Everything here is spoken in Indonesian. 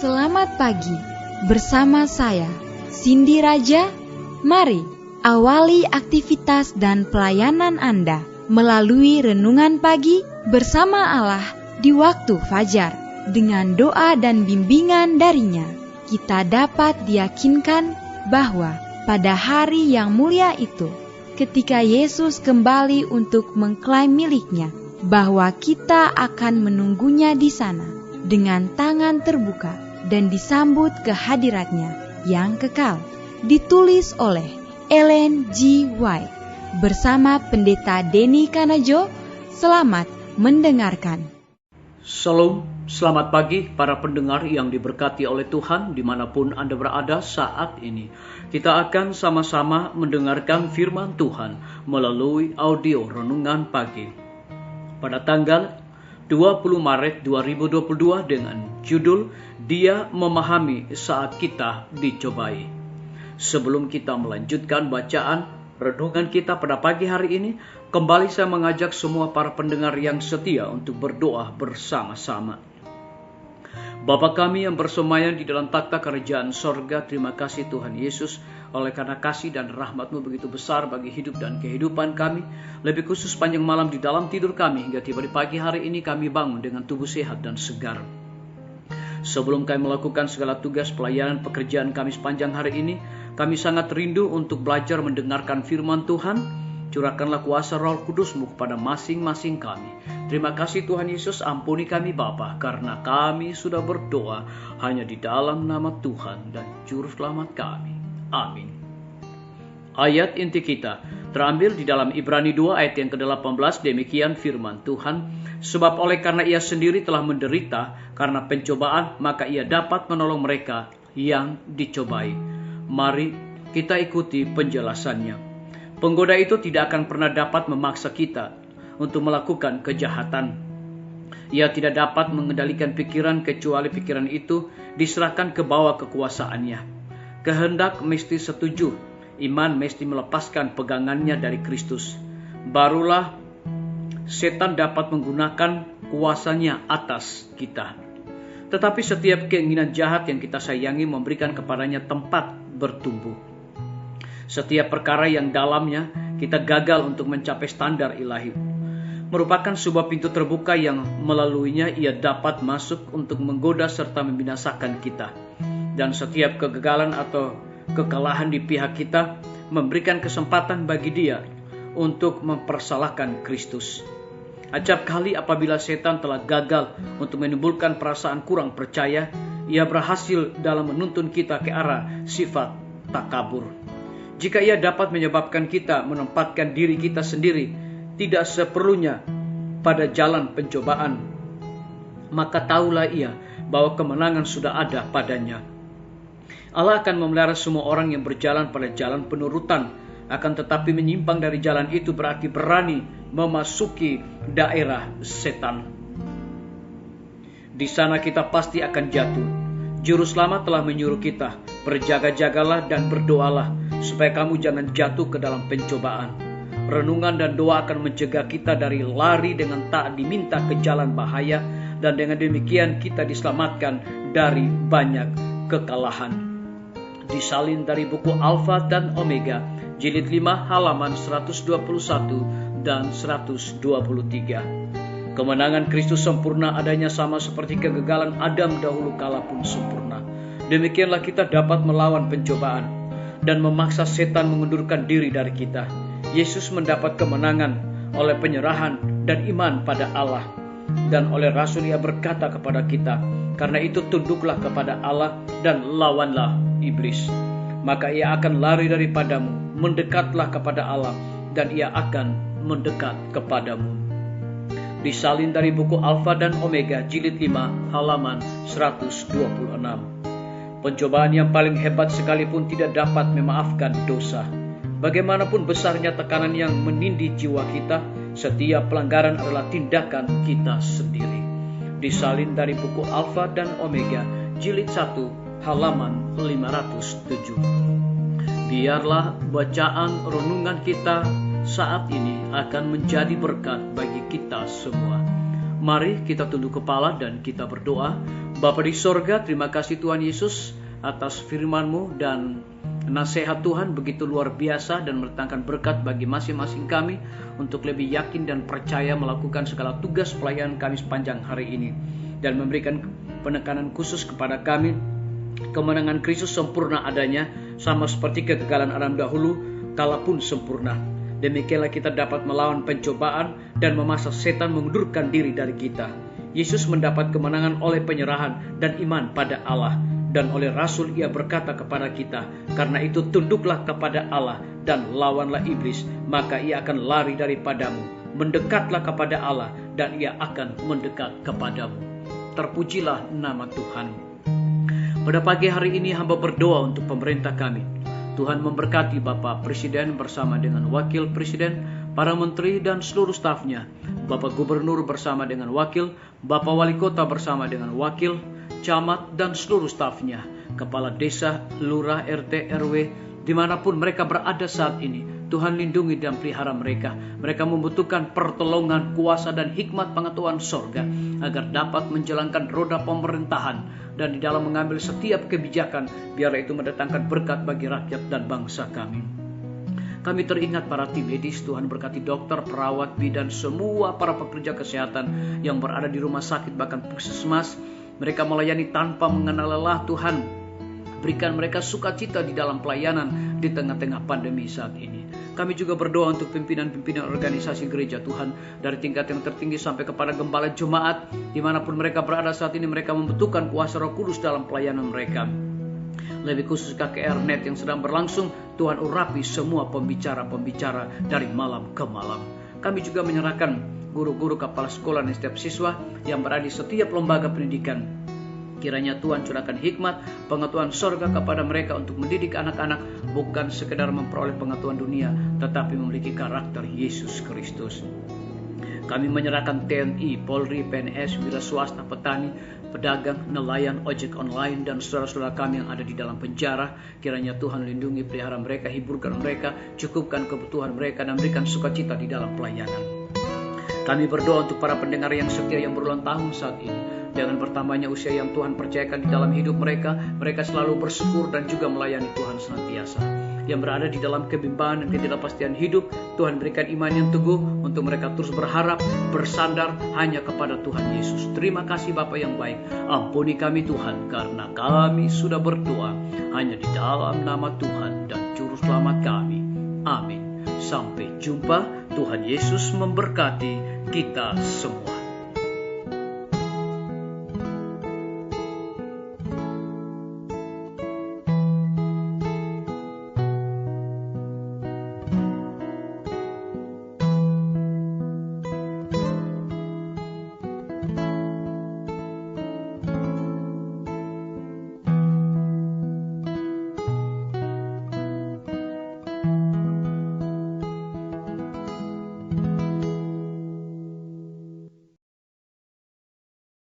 Selamat pagi, bersama saya, Cindy Raja. Mari awali aktivitas dan pelayanan Anda melalui renungan pagi bersama Allah di waktu fajar. Dengan doa dan bimbingan darinya, kita dapat diyakinkan bahwa pada hari yang mulia itu, ketika Yesus kembali untuk mengklaim miliknya, bahwa kita akan menunggunya di sana dengan tangan terbuka dan disambut ke hadiratnya yang kekal. Ditulis oleh Ellen G. White bersama Pendeta Denny Kanajo. Selamat mendengarkan. Shalom, selamat pagi para pendengar yang diberkati oleh Tuhan dimanapun Anda berada saat ini. Kita akan sama-sama mendengarkan firman Tuhan melalui audio renungan pagi pada tanggal 20 Maret 2022 dengan judul Dia Memahami Saat Kita Dicobai. Sebelum kita melanjutkan bacaan renungan kita pada pagi hari ini, kembali saya mengajak semua para pendengar yang setia untuk berdoa bersama-sama. Bapa kami yang bersemayam di dalam takhta kerajaan sorga, terima kasih Tuhan Yesus, oleh karena kasih dan rahmat-Mu begitu besar bagi hidup dan kehidupan kami. Lebih khusus panjang malam di dalam tidur kami, hingga tiba di pagi hari ini kami bangun dengan tubuh sehat dan segar. Sebelum kami melakukan segala tugas pelayanan pekerjaan kami sepanjang hari ini, kami sangat rindu untuk belajar mendengarkan firman Tuhan. Curahkanlah kuasa Roh Kudus-Mu kepada masing-masing kami. Terima kasih Tuhan Yesus, ampuni kami Bapa, karena kami sudah berdoa hanya di dalam nama Tuhan dan Juru Selamat kami. Amin. Ayat inti kita terambil di dalam Ibrani 2 ayat yang ke-18, demikian firman Tuhan. Sebab oleh karena ia sendiri telah menderita karena pencobaan, maka ia dapat menolong mereka yang dicobai. Mari kita ikuti penjelasannya. Penggoda itu tidak akan pernah dapat memaksa kita untuk melakukan kejahatan. Ia tidak dapat mengendalikan pikiran kecuali pikiran itu diserahkan ke bawah kekuasaannya. Kehendak mesti setuju, iman mesti melepaskan pegangannya dari Kristus. Barulah setan dapat menggunakan kuasanya atas kita. Tetapi setiap keinginan jahat yang kita sayangi memberikan kepadanya tempat bertumbuh. Setiap perkara yang dalamnya kita gagal untuk mencapai standar ilahi merupakan sebuah pintu terbuka yang melaluinya ia dapat masuk untuk menggoda serta membinasakan kita. Dan setiap kegagalan atau kekalahan di pihak kita memberikan kesempatan bagi dia untuk mempersalahkan Kristus. Acap kali apabila setan telah gagal untuk menimbulkan perasaan kurang percaya, ia berhasil dalam menuntun kita ke arah sifat takabur. Jika ia dapat menyebabkan kita menempatkan diri kita sendiri tidak seperlunya pada jalan pencobaan, maka tahulah ia bahwa kemenangan sudah ada padanya. Allah akan memelihara semua orang yang berjalan pada jalan penurutan, akan tetapi menyimpang dari jalan itu berarti berani memasuki daerah setan. Di sana kita pasti akan jatuh. Juru Selamat telah menyuruh kita, berjaga-jagalah dan berdoalah, supaya kamu jangan jatuh ke dalam pencobaan. Renungan dan doa akan mencegah kita dari lari dengan tak diminta ke jalan bahaya, dan dengan demikian kita diselamatkan dari banyak kekalahan. Disalin dari buku Alfa dan Omega, jilid 5 halaman 121 dan 123. Kemenangan Kristus sempurna adanya sama seperti kegagalan Adam dahulu kala pun sempurna. Demikianlah kita dapat melawan pencobaan dan memaksa setan mengundurkan diri dari kita. Yesus mendapat kemenangan oleh penyerahan dan iman pada Allah. Dan oleh Rasul ia berkata kepada kita, karena itu tunduklah kepada Allah dan lawanlah iblis. Maka ia akan lari daripadamu, mendekatlah kepada Allah dan ia akan mendekat kepadamu. Disalin dari buku Alfa dan Omega, jilid 5 halaman 126. Pencobaan yang paling hebat sekalipun tidak dapat memaafkan dosa. Bagaimanapun besarnya tekanan yang menindih jiwa kita, setiap pelanggaran adalah tindakan kita sendiri. Disalin dari buku Alfa dan Omega, jilid 1 halaman 507. Biarlah bacaan renungan kita saat ini akan menjadi berkat bagi kita semua. Mari kita tunduk kepala dan kita berdoa. Bapa di sorga, terima kasih Tuhan Yesus atas firman-Mu dan nasihat Tuhan begitu luar biasa dan mendatangkan berkat bagi masing-masing kami untuk lebih yakin dan percaya melakukan segala tugas pelayanan kami sepanjang hari ini, dan memberikan penekanan khusus kepada kami. Kemenangan Kristus sempurna adanya, sama seperti kegagalan Adam dahulu, kalaupun sempurna. Demikianlah kita dapat melawan pencobaan dan memaksa setan mengundurkan diri dari kita. Yesus mendapat kemenangan oleh penyerahan dan iman pada Allah. Dan oleh Rasul ia berkata kepada kita, karena itu tunduklah kepada Allah dan lawanlah iblis, maka ia akan lari daripadamu. Mendekatlah kepada Allah dan ia akan mendekat kepadamu. Terpujilah nama Tuhan. Pada pagi hari ini hamba berdoa untuk pemerintah kami. Tuhan memberkati Bapak Presiden bersama dengan Wakil Presiden, para menteri dan seluruh stafnya, Bapak Gubernur bersama dengan wakil, Bapak Wali Kota bersama dengan wakil, camat dan seluruh stafnya, kepala desa, lurah, RT, RW, dimanapun mereka berada saat ini. Tuhan lindungi dan pelihara mereka. Mereka membutuhkan pertolongan, kuasa dan hikmat pengetahuan sorga, agar dapat menjalankan roda pemerintahan dan di dalam mengambil setiap kebijakan, biarlah itu mendatangkan berkat bagi rakyat dan bangsa kami. Kami teringat para tim medis, Tuhan berkati dokter, perawat, bidan, semua para pekerja kesehatan yang berada di rumah sakit bahkan puskesmas. Mereka melayani tanpa mengenal lelah. Tuhan, berikan mereka sukacita di dalam pelayanan di tengah-tengah pandemi saat ini. Kami juga berdoa untuk pimpinan-pimpinan organisasi gereja Tuhan, dari tingkat yang tertinggi sampai kepada gembala jemaat. Dimanapun mereka berada saat ini, mereka membutuhkan kuasa Roh Kudus dalam pelayanan mereka. Lebih khusus KKR Net yang sedang berlangsung, Tuhan urapi semua pembicara-pembicara dari malam ke malam. Kami juga menyerahkan guru-guru, kepala sekolah dan setiap siswa yang berada di setiap lembaga pendidikan. Kiranya Tuhan curahkan hikmat, pengetahuan sorga kepada mereka untuk mendidik anak-anak, bukan sekedar memperoleh pengetahuan dunia, tetapi memiliki karakter Yesus Kristus. Kami menyerahkan TNI, Polri, PNS, wira swasta, petani, pedagang, nelayan, ojek online, dan saudara-saudara kami yang ada di dalam penjara. Kiranya Tuhan lindungi, pelihara mereka, hiburkan mereka, cukupkan kebutuhan mereka, dan berikan sukacita di dalam pelayanan. Kami berdoa untuk para pendengar yang setia yang berulang tahun saat ini. Dengan bertambahnya usia yang Tuhan percayakan di dalam hidup mereka, mereka selalu bersyukur dan juga melayani Tuhan senantiasa. Yang berada di dalam kebimbangan dan ketidakpastian hidup, Tuhan berikan iman yang teguh untuk mereka terus berharap, bersandar hanya kepada Tuhan Yesus. Terima kasih Bapa yang baik. Ampuni kami Tuhan, karena kami sudah berdoa hanya di dalam nama Tuhan dan Juru Selamat kami. Amin. Sampai jumpa. Tuhan Yesus memberkati kita semua.